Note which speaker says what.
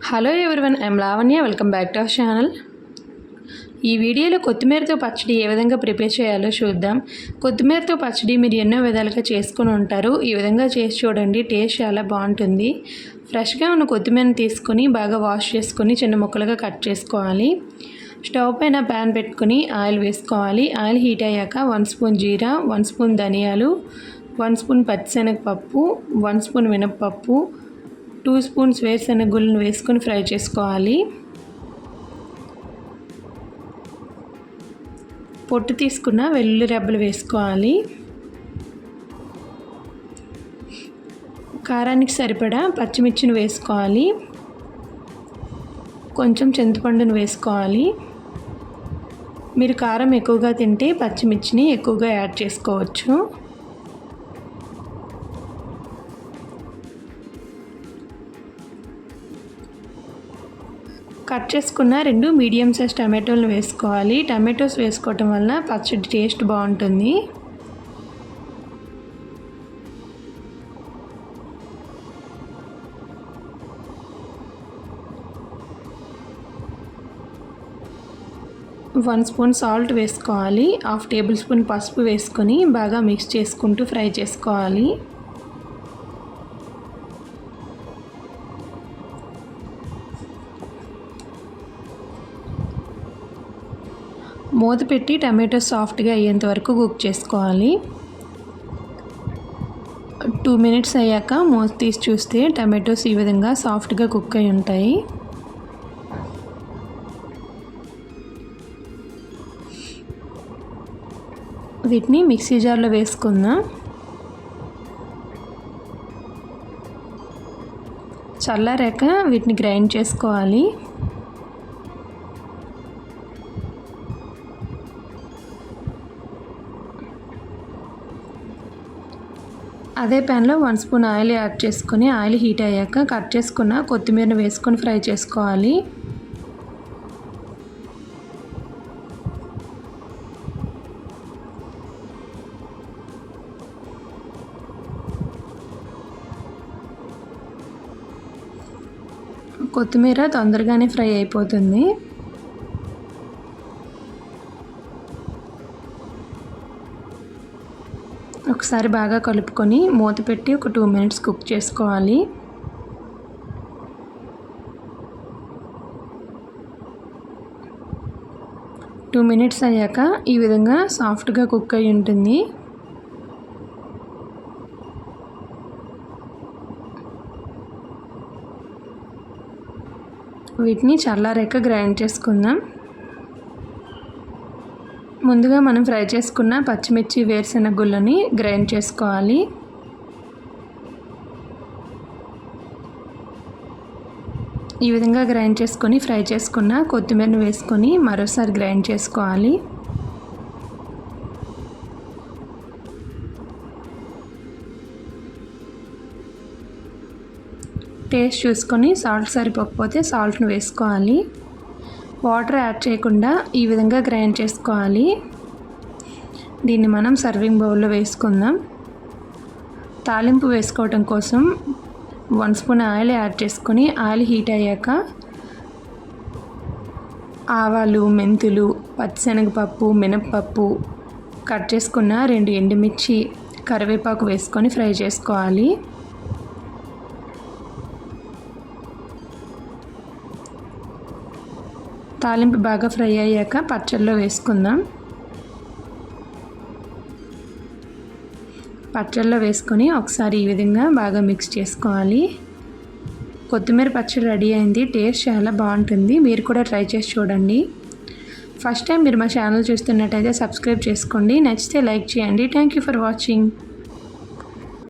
Speaker 1: Hello everyone, I'm Lavanya. Welcome back to our channel. ఈ వీడియోలో కొత్తిమీరతో పచ్చడి ఏ విధంగా ప్రిపేర్ చేయాలో చూద్దాం. కొత్తిమీరతో పచ్చడి మీరు ఎన్నో విధాలుగా చేసుకొని ఉంటారు. ఈ విధంగా చేసి చూడండి, టేస్ట్ చాలా బాగుంటుంది. ఫ్రెష్గా ఉన్న కొత్తిమీరని తీసుకొని బాగా వాష్ చేసుకొని చిన్న ముక్కలుగా కట్ చేసుకోవాలి. స్టవ్ పైన ప్యాన్ పెట్టుకొని ఆయిల్ వేసుకోవాలి. ఆయిల్ హీట్ అయ్యాక 1 స్పూన్ జీరా, 1 స్పూన్ ధనియాలు, 1 స్పూన్ పచ్చిశనగపప్పు, 1 స్పూన్ మినప్పప్పు, 2 స్పూన్స్ వేరుశనగ గుళ్ళను వేసుకొని ఫ్రై చేసుకోవాలి. పొట్టు తీసుకున్న వెల్లుల్లి రెబ్బలు వేసుకోవాలి. కారానికి సరిపడా పచ్చిమిర్చిని వేసుకోవాలి. కొంచెం చింతపండును వేసుకోవాలి. మీరు కారం ఎక్కువగా తింటే పచ్చిమిర్చిని ఎక్కువగా యాడ్ చేసుకోవచ్చు. కట్ చేసుకున్న 2 మీడియం సైజ్ టమాటోలను వేసుకోవాలి. టమాటోస్ వేసుకోవటం వల్ల పచ్చడి టేస్ట్ బాగుంటుంది. వన్ స్పూన్ సాల్ట్ వేసుకోవాలి. 1/2 టేబుల్ స్పూన్ పసుపు వేసుకొని బాగా మిక్స్ చేసుకుంటూ ఫ్రై చేసుకోవాలి. మూత పెట్టి టమాటో సాఫ్ట్గా అయ్యేంత వరకు కుక్ చేసుకోవాలి. 2 మినిట్స్ అయ్యాక మూత తీసి చూస్తే టమాటోస్ ఈ విధంగా సాఫ్ట్గా కుక్ అయి ఉంటాయి. వీటిని మిక్సీ జార్లో వేసుకుందాం. చల్లారాక వీటిని గ్రైండ్ చేసుకోవాలి. అదే ప్యాన్లో 1 స్పూన్ ఆయిల్ యాడ్ చేసుకొని ఆయిల్ హీట్ అయ్యాక కట్ చేసుకున్న కొత్తిమీరను వేసుకొని ఫ్రై చేసుకోవాలి. కొత్తిమీర తొందరగానే ఫ్రై అయిపోతుంది. ఒకసారి బాగా కలుపుకొని మూత పెట్టి ఒక 2 మినిట్స్ కుక్ చేసుకోవాలి. టూ మినిట్స్ అయ్యాక ఈ విధంగా సాఫ్ట్గా కుక్ అయి ఉంటుంది. వీటిని చల్లారాక గ్రైండ్ చేసుకుందాం. ముందుగా మనం ఫ్రై చేసుకున్న పచ్చిమిర్చి వేరుశనగ గుళ్ళని గ్రైండ్ చేసుకోవాలి. ఈ విధంగా గ్రైండ్ చేసుకొని ఫ్రై చేసుకున్న కొత్తిమీరను వేసుకొని మరోసారి గ్రైండ్ చేసుకోవాలి. టేస్ట్ చూసుకొని సాల్ట్ సరిపోకపోతే సాల్ట్ను వేసుకోవాలి. వాటర్ యాడ్ చేయకుండా ఈ విధంగా గ్రైండ్ చేసుకోవాలి. దీన్ని మనం సర్వింగ్ బౌల్లో వేసుకుందాం. తాలింపు వేసుకోవటం కోసం 1 స్పూన్ ఆయిల్ యాడ్ చేసుకొని ఆయిల్ హీట్ అయ్యాక ఆవాలు, మెంతులు, పచ్చిశనగపప్పు, మినప్పప్పు, కట్ చేసుకున్న 2 ఎండుమిర్చి, కరివేపాకు వేసుకొని ఫ్రై చేసుకోవాలి. తాలింపు బాగా ఫ్రై అయ్యాక పచ్చడిలో వేసుకుందాం. పచ్చడిలో వేసుకొని ఒకసారి ఈ విధంగా బాగా మిక్స్ చేసుకోవాలి. కొత్తిమీర పచ్చడి రెడీ అయింది. టేస్ట్ చాలా బాగుంటుంది. మీరు కూడా ట్రై చేసి చూడండి. ఫస్ట్ టైం మీరు మా ఛానల్ చూస్తున్నట్టయితే సబ్స్క్రైబ్ చేసుకోండి. నచ్చితే లైక్ చేయండి. Thank you for watching.